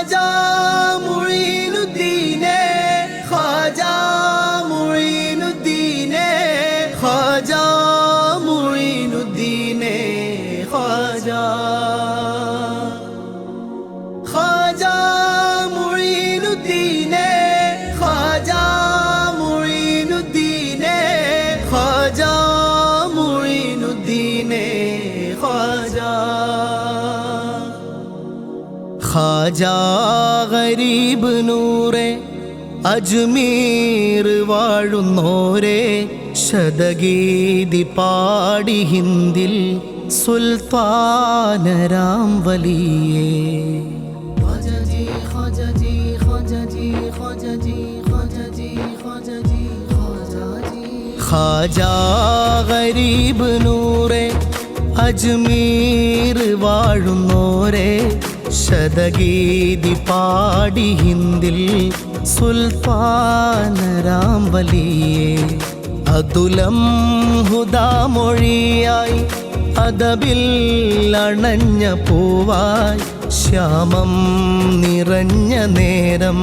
ഖാജാ മുഈനുദ്ദീനെ ഖാജാ മുഈനുദ്ദീനെ ഖാജാ മുഈനുദ്ദീനെ ഖാജാ ഖാജാ മുഈനുദ്ദീനെ ഖാജാ മുഈനുദ്ദീനെ ഖാജാ മുഈനുദ്ദീനെ ഖാജാ ഖാജാ ഗരീബ് നൂറെ അജ്മീർ വാഴുന്നോരെ ശതഗീതി പാടി ഹിന്ദിൽ സുൽത്താനരാം വലിയേ ഖാജാ ഗരീബ് നൂറെ അജ്മീർ വാഴുന്നോരെ ശതഗീതി പാടി ഹിന്ദിൽ സുൽത്താനരാം വലിയേ അതുലം ഹുദാമൊഴിയായി അദബിൽ അണഞ്ഞ പൂവായി ശ്യാമം നിറഞ്ഞ നേരം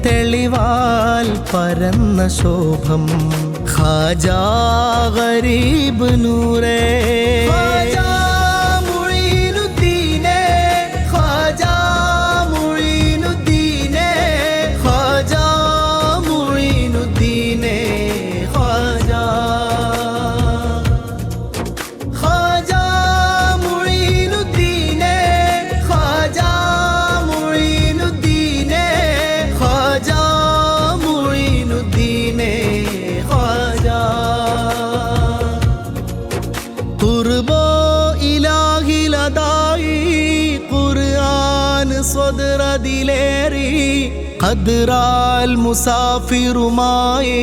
തെളിവാൽ പരന്ന ശോഭം ഖാജാ ഗരീബ് നൂറേ സ്വദറദിലേറി ഖദ്റാൽ മുസാഫിറുമായി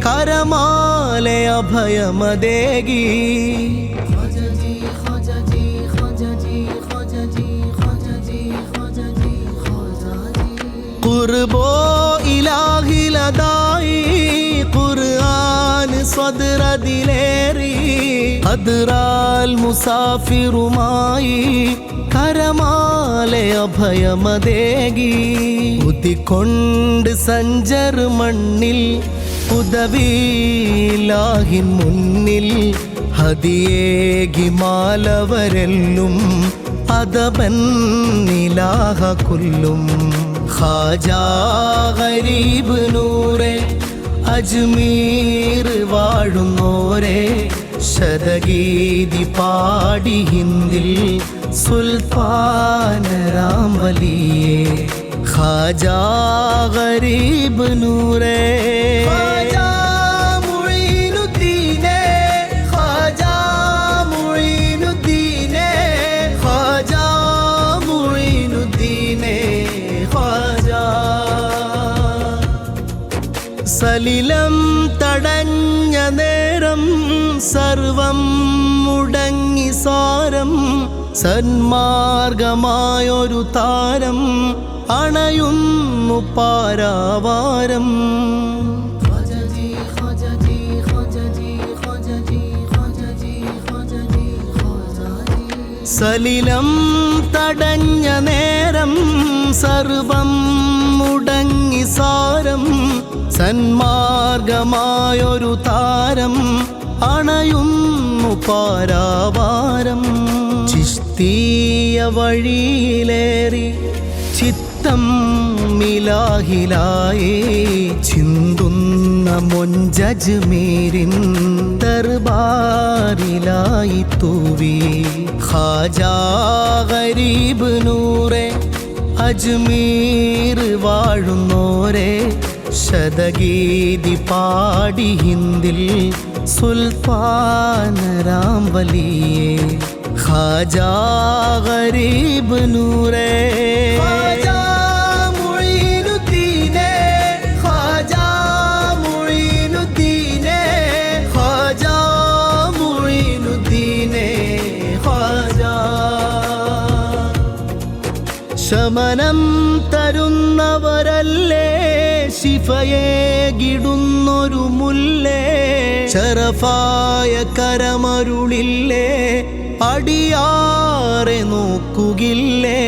കരമാലെ അഭയമദേകി ഖുർബോ ഇലാഹിലദായി ഖുർആൻ സ്വദറദിലേറി ഖദ്റാൽ മുസാഫിറുമായി കരമാലെ അഭയമദേകി ഉദിക്കൊണ്ട് സഞ്ചർ മണ്ണിൽ ഉദവിലാഹിൻ മുന്നിൽ ഹദിയേകി മാലവരെല്ലും അദബൻ നിലാഹ കൊല്ലും ഖാജാ ഗരീബ് നൂറെ അജ്മീർ വാഴുന്നോരെ ശതഗീതി പാടി ഹിന്ദിൽ സുൽത്താനരാം വലിയേ ഖാജാ ഗരീബ് നൂറേ ഖാജാ മുഈനുദ്ദീനെ ഖാജാ മുഈനുദ്ദീനെ ഖാജാ മുഈനുദ്ദീനെ ഖാജാ സലിലം തടഞ്ഞ നേരം സർവം മുടങ്ങി സാരം സന്മാർഗമായൊരു താരം അണയുന്നു പാരാവാരം സലിലം തടഞ്ഞ നേരം സർവം മുടങ്ങി സാരം സന്മാർഗമായൊരു താരം അണയുന്നു പാരാവാരം ചിസ്തിയ വഴിയിലേറി ചിത്തം മിലാഹിലായി ചിന്തുന്ന മൊഞ്ചജ്മീരിൻ ദർബാറിലായി തൂവി ഖാജാ ഗരീബ് നൂറെ അജ്മീർ വാഴുന്നോരെ ശതഗീതി പാടി ഹിന്ദിൽ സുൽത്താനരാം വലിയേ ഖാജാ ഗരീബ് നൂറേ ഖാജാ മുഈനുദ്ദീനെ ഖാജാ മുഈനുദ്ദീനെ ഖാജാ മുഈനുദ്ദീനെ ഖാജാ ശമനം തരുന്നവരല്ലേ ശിഫയേകിടുന്നൊരു മുല്ലേ ശറഫായ കരമരുളില്ലേ അടിയാറെ നോക്കുകില്ലേ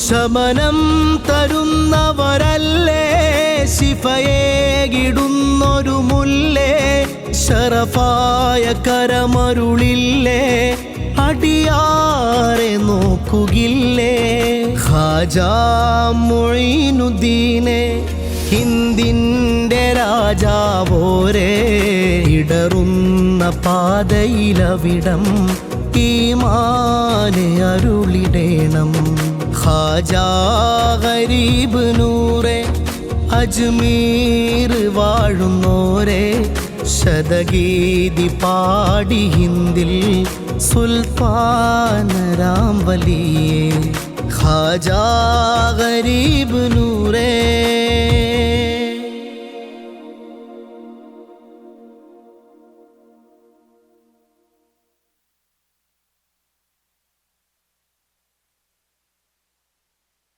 ശമനം തരുന്നവരല്ലേ ശിഫയേകിടുന്നൊരു മുല്ലേ ശറഫായ കരമരുളില്ലേ അടിയാറെ നോക്കുകില്ലേ ഖാജാ മൊയ്നുദ്ദീനെ ഹിന്ദിൻ്റെ രാജാവോരേ ഇടറുന്ന പാതയിലവിടം ഈമാനെ അരുളിടേണം ഖാജാ ഗരീബ് നൂറെ അജ്മീർ വാഴുന്നോരെ ശതഗീതി പാടി ഹിന്ദിൽ സുൽത്താനരാം വലിയേ ഖാജാ ഗരീബ് നൂറേ